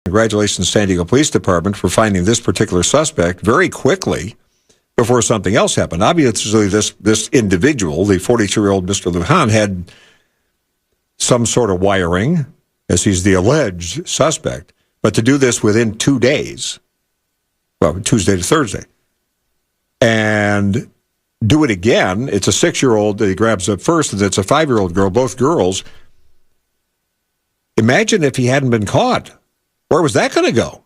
congratulations, San Diego Police Department, for finding this particular suspect very quickly before something else happened. Obviously, this individual, the 42-year-old Mr. Lujan, had some sort of wiring, as he's the alleged suspect. But to do this within 2 days, well, Tuesday to Thursday, and do it again, it's a 6-year-old that he grabs up first, and it's a 5-year-old girl, both girls. Imagine if he hadn't been caught. Where was that going to go?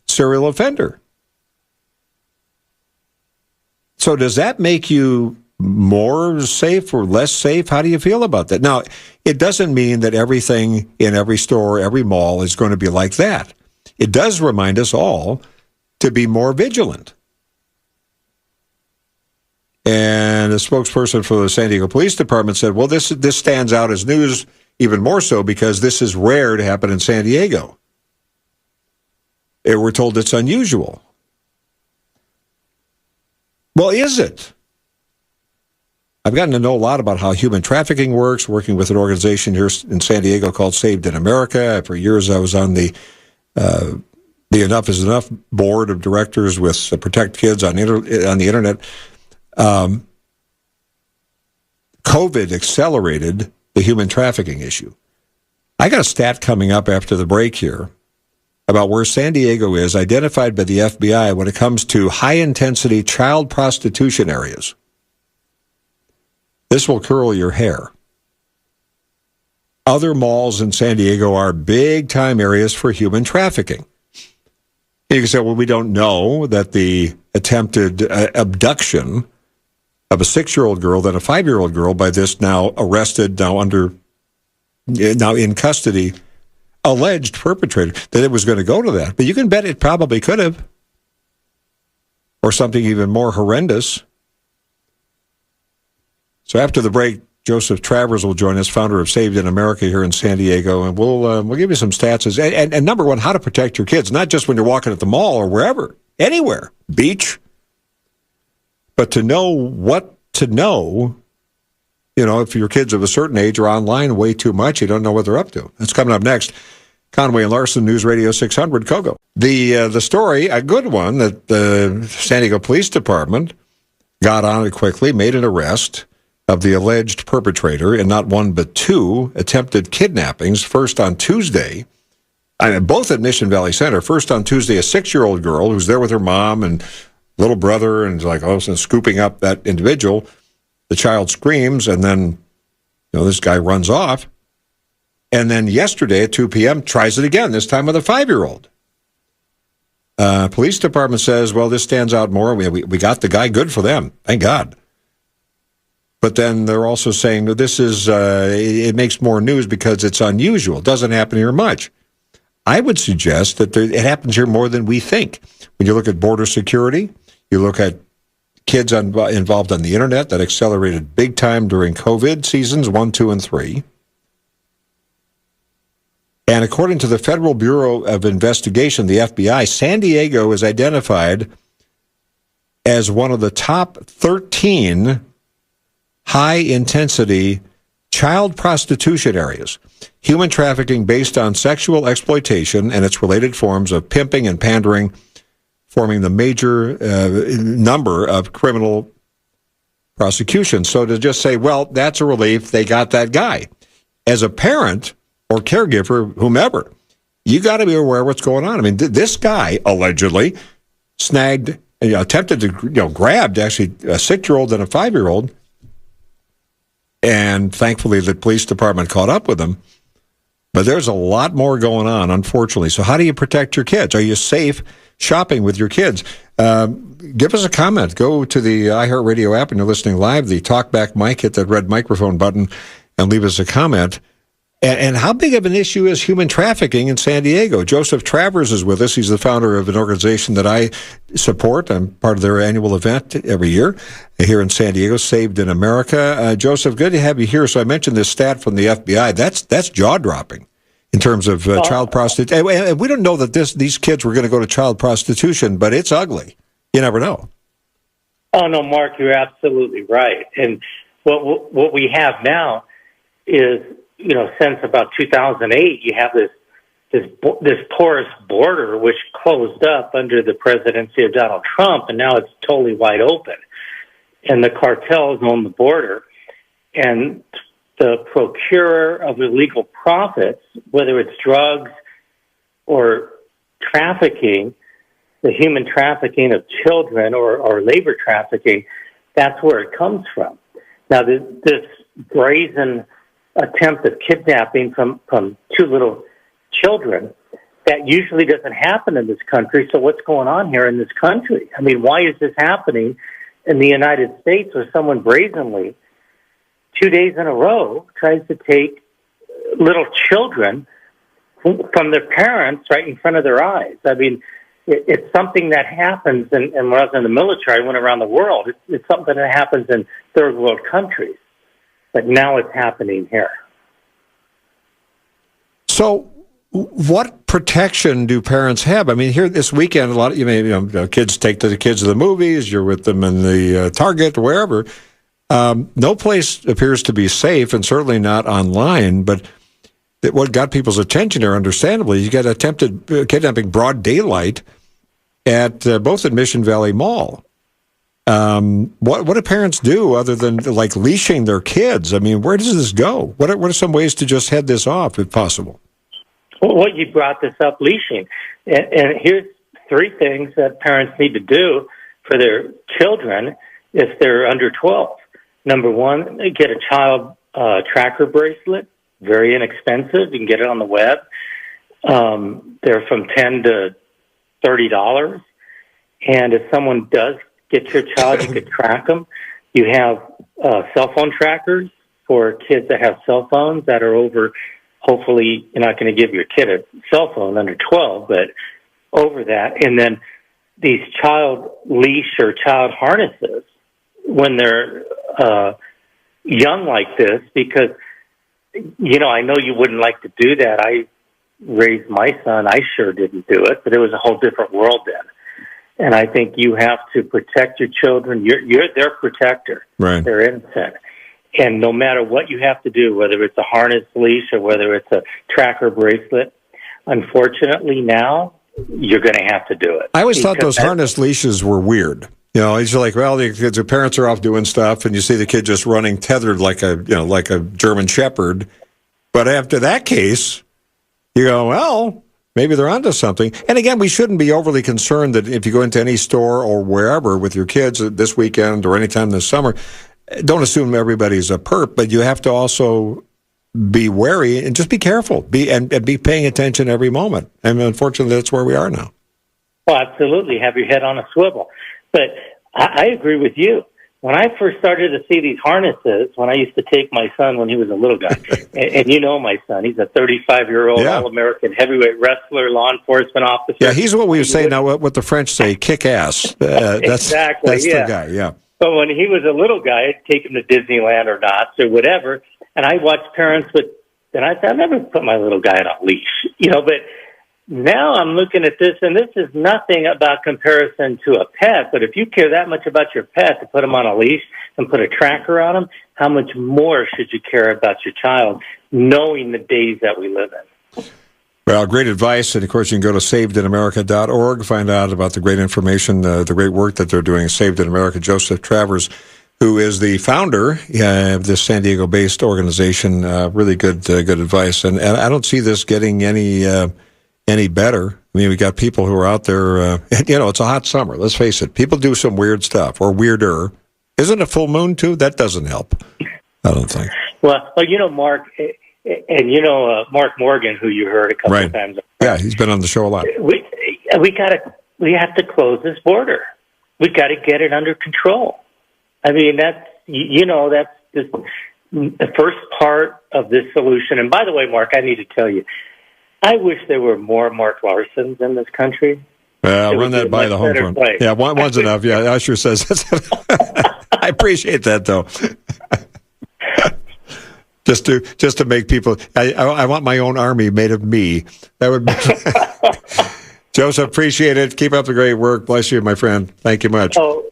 Serial offender. So does that make you more safe or less safe? How do you feel about that? Now, it doesn't mean that everything in every store, every mall is going to be like that. It does remind us all to be more vigilant. And a spokesperson for the San Diego Police Department said, well, this stands out as news even more so because this is rare to happen in San Diego. And we're told it's unusual. Well, is it? I've gotten to know a lot about how human trafficking works, working with an organization here in San Diego called Saved in America. For years, I was on the Enough is Enough board of directors with Protect Kids on the internet. COVID accelerated the human trafficking issue. I got a stat coming up after the break here about where San Diego is identified by the FBI when it comes to high-intensity child prostitution areas. This will curl your hair. Other malls in San Diego are big-time areas for human trafficking. You can say, well, we don't know that the attempted abduction of a 6-year-old girl than a 5-year-old girl by this now arrested, now in custody, alleged perpetrator, that it was going to go to that. But you can bet it probably could have. Or something even more horrendous. So after the break, Joseph Travers will join us, founder of Saved in America here in San Diego, and we'll give you some stats. And number one, how to protect your kids, not just when you're walking at the mall or wherever, anywhere, beach, but to know what to know. You know, if your kids of a certain age are online way too much, you don't know what they're up to. That's coming up next. Conway and Larson, News Radio 600, Kogo. The story, a good one, that the San Diego Police Department got on it quickly, made an arrest of the alleged perpetrator in not one but two attempted kidnappings, first on Tuesday, both at Mission Valley Center. First on Tuesday, a 6-year-old girl who's there with her mom and little brother and like, oh, so scooping up that individual. The child screams, and then, this guy runs off. And then yesterday at 2 p.m., tries it again, this time with a 5-year-old. Police department says, well, this stands out more. We got the guy. Good for them. Thank God. But then they're also saying that this is, it makes more news because it's unusual. It doesn't happen here much. I would suggest that it happens here more than we think. When you look at border security, you look at kids involved on the internet, that accelerated big time during COVID seasons 1, 2, and 3. And according to the Federal Bureau of Investigation, the FBI, San Diego is identified as one of the top 13 high-intensity child prostitution areas. Human trafficking based on sexual exploitation and its related forms of pimping and pandering forming the major number of criminal prosecutions. So to just say, well, that's a relief, they got that guy. As a parent or caregiver, whomever, you got to be aware of what's going on. I mean, this guy allegedly snagged, attempted to, grabbed actually a 6-year-old and a 5-year-old, and thankfully the police department caught up with him. But there's a lot more going on, unfortunately. So how do you protect your kids? Are you safe shopping with your kids? Give us a comment. Go to the iHeartRadio app and you're listening live, the talkback mic, hit that red microphone button and leave us a comment. And how big of an issue is human trafficking in San Diego? Joseph Travers is with us. He's the founder of an organization that I support. I'm part of their annual event every year here in San Diego, Saved in America. Joseph, good to have you here. So I mentioned this stat from the FBI. That's jaw-dropping in terms of child prostitution. And we don't know that these kids were going to go to child prostitution, but it's ugly. You never know. Oh, no, Mark, you're absolutely right. And what we have now is, since about 2008, you have this this porous border, which closed up under the presidency of Donald Trump, and now it's totally wide open. And the cartels own the border, and the procurer of illegal profits, whether it's drugs or trafficking, the human trafficking of children or labor trafficking, that's where it comes from. Now, this brazen attempt of kidnapping from two little children, that usually doesn't happen in this country. So what's going on here in this country? I mean, why is this happening in the United States where someone brazenly, 2 days in a row, tries to take little children from their parents right in front of their eyes? I mean, it's something that happens, and when I was in the military, I went around the world. It's something that happens in third world countries, but now it's happening here. So what protection do parents have? I mean, here this weekend, a lot of kids take the kids to the movies. You're with them in the Target or wherever. No place appears to be safe, and certainly not online. But what got people's attention here, understandably, you got attempted kidnapping broad daylight at both at Mission Valley Mall. What do parents do other than like leashing their kids? I mean, where does this go? What are some ways to just head this off, if possible? Well, you brought this up, leashing. And here's three things that parents need to do for their children if they're under 12. Number one, get a child tracker bracelet, very inexpensive. You can get it on the web. They're from $10 to $30. And if someone does get your child, you could track them. You have cell phone trackers for kids that have cell phones that are over. Hopefully, you're not going to give your kid a cell phone under 12, but over that. And then these child leash or child harnesses when they're young like this, because, I know you wouldn't like to do that. I raised my son. I sure didn't do it, but it was a whole different world then. And I think you have to protect your children. You're their protector. Right. They're innocent. And no matter what you have to do, whether it's a harness leash or whether it's a tracker bracelet, unfortunately now you're going to have to do it. I always thought those harness leashes were weird. It's like, well, the parents are off doing stuff, and you see the kid just running tethered like a German Shepherd. But after that case, you go, well, maybe they're onto something. And again, we shouldn't be overly concerned that if you go into any store or wherever with your kids this weekend or anytime this summer, don't assume everybody's a perp, but you have to also be wary and just be careful, and be paying attention every moment. And unfortunately, that's where we are now. Well, absolutely. Have your head on a swivel. But I agree with you. When I first started to see these harnesses, when I used to take my son when he was a little guy, and my son, he's a 35-year-old All-American heavyweight wrestler, law enforcement officer. Yeah, he's what we say now, what the French say, kick-ass. Exactly, that's the guy, yeah. But when he was a little guy, I'd take him to Disneyland or not or whatever, and I watched parents and I said, I've never put my little guy on a leash, but now I'm looking at this, and this is nothing about comparison to a pet, but if you care that much about your pet to put him on a leash and put a tracker on him, how much more should you care about your child, knowing the days that we live in? Well, great advice. And, of course, you can go to savedinamerica.org, find out about the great information, the great work that they're doing. Saved in America. Joseph Travers, who is the founder of this San Diego-based organization, really good advice. And I don't see this getting any better. I mean, we got people who are out there, it's a hot summer. Let's face it. People do some weird stuff, or weirder. Isn't a full moon, too? That doesn't help, I don't think. Well, Mark, and Mark Morgan, who you heard a couple of times. Yeah, he's been on the show a lot. We have to close this border. We got to get it under control. I mean, that's just the first part of this solution. And by the way, Mark, I need to tell you, I wish there were more Mark Larsons in this country. Run that by the home front. Yeah, one's enough. Yeah, Usher says. I appreciate that, though. Just to make people, I want my own army made of me. That would be. Joseph, appreciate it. Keep up the great work. Bless you, my friend. Thank you much. Oh,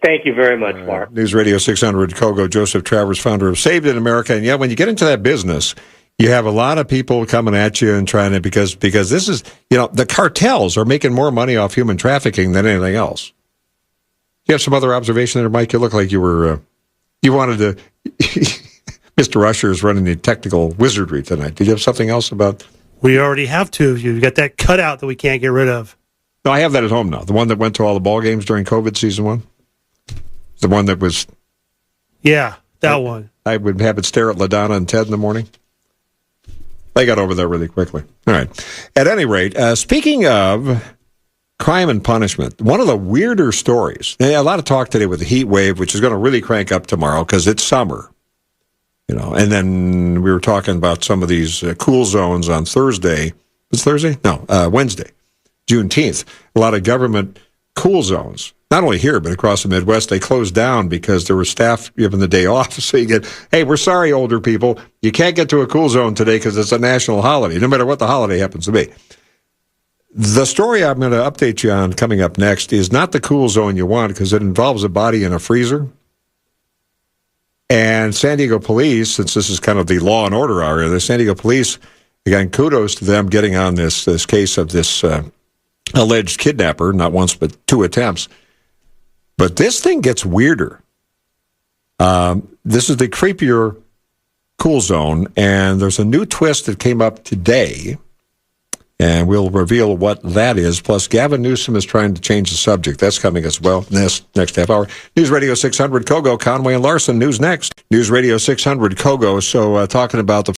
thank you very much, Mark. News Radio 600, Kogo, Joseph Travers, founder of Saved in America. And when you get into that business, You have a lot of people coming at you and trying to, because this is, the cartels are making more money off human trafficking than anything else. You have some other observation there, Mike? You look like you were, you wanted to, Mr. Usher is running the technical wizardry tonight. Did you have something else about? We already have two of you. You got that cutout that we can't get rid of. No, I have that at home now. The one that went to all the ball games during COVID season 1. The one that was. Yeah, that one. I would have it stare at LaDonna and Ted in the morning. They got over there really quickly. All right. At any rate, speaking of crime and punishment, one of the weirder stories, a lot of talk today with the heat wave, which is going to really crank up tomorrow because it's summer. And then we were talking about some of these cool zones on Thursday. Was it Thursday? No, Wednesday, Juneteenth. A lot of government cool zones. Not only here, but across the Midwest, they closed down because there were staff given the day off. So you get, hey, we're sorry, older people. You can't get to a cool zone today because it's a national holiday, no matter what the holiday happens to be. The story I'm going to update you on coming up next is not the cool zone you want because it involves a body in a freezer. And San Diego police, since this is kind of the law and order area, the San Diego police, again, kudos to them getting on this case of this alleged kidnapper, not once but 2 attempts. But this thing gets weirder. This is the creepier cool zone, and there's a new twist that came up today, and we'll reveal what that is. Plus, Gavin Newsom is trying to change the subject. That's coming as well next half hour. News Radio 600, Kogo, Conway, and Larson. News next. News Radio 600, Kogo. So talking about the